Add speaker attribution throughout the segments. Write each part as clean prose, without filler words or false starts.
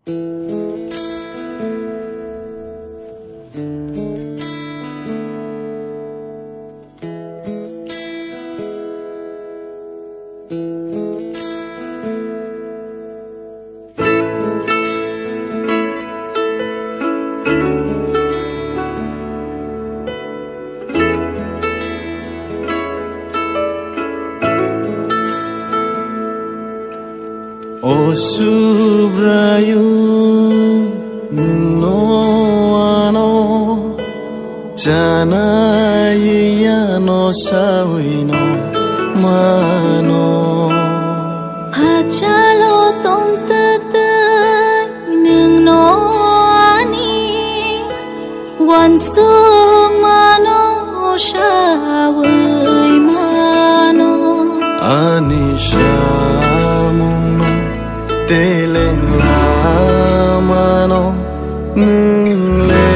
Speaker 1: O subrayu no ano janaya no sawino mano
Speaker 2: hachalo tong tata nung no ani wan sung mano shawai mano
Speaker 1: anisha Teleng lamano nung le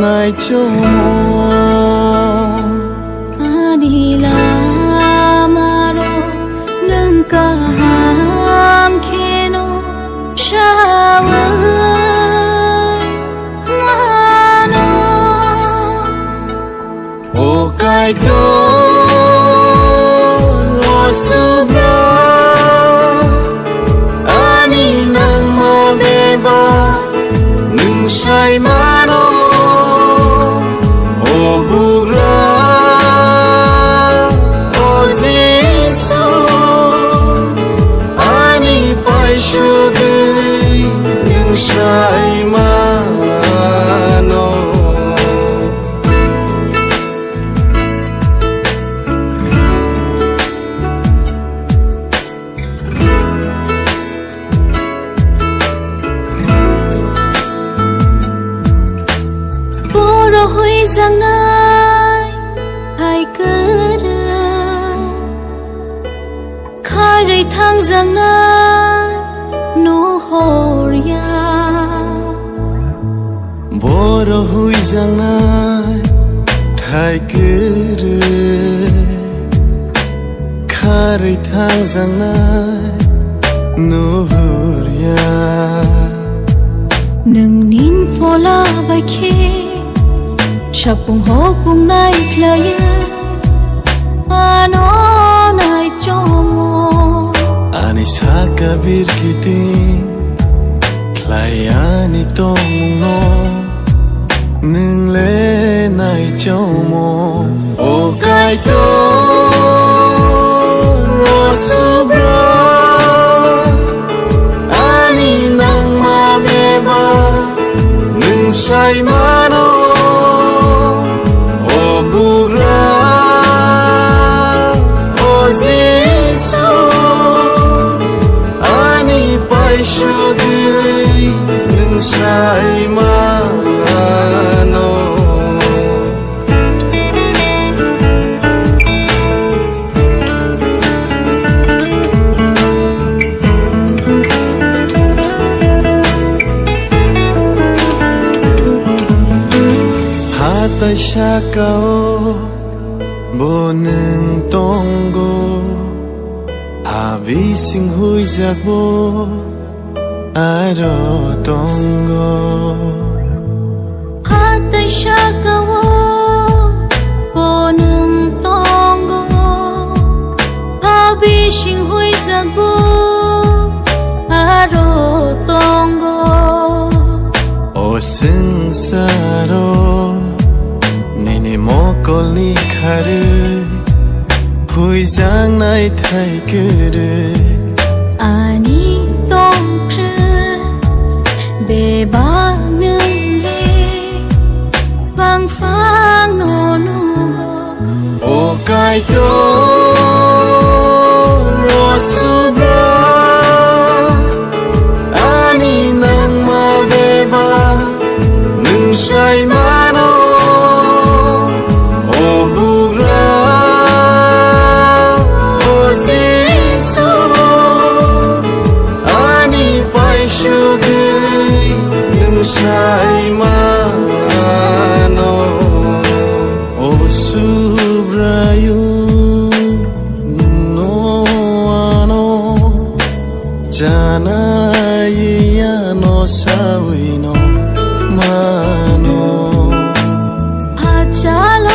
Speaker 1: nai chomo
Speaker 2: anila maro nung kaham keno shawai mano
Speaker 1: o kaito o subra Sai mano o bugra o Jesu ani pai shude yung sai mano
Speaker 2: hui giang nai hai cơ khai rây thang giang nai no horia
Speaker 1: boro hui giang nai hai cơ khai rây thang giang nai no horia
Speaker 2: nâng nín phô la bài khê Chapung hopung nai klaya ano nai chomo
Speaker 1: ani saka birkiti klaya ni tong no nung le nai chomo o kai to rosubra ani nang ma beba nung sai mano Sai mano Hata shakao boneng tonggo habising hui zakbo Aro tongo
Speaker 2: hata shakawo bonung tongo habishing hui zangbo aro tongo
Speaker 1: o singsaro nini mokoli kharu hui zang nai thai kuru
Speaker 2: ani ba nương lê vang phang no no
Speaker 1: o kai to rosubra ani nang ma beba nung sai mano o bugra o Jesu jana ya no sawi no mano
Speaker 2: Achala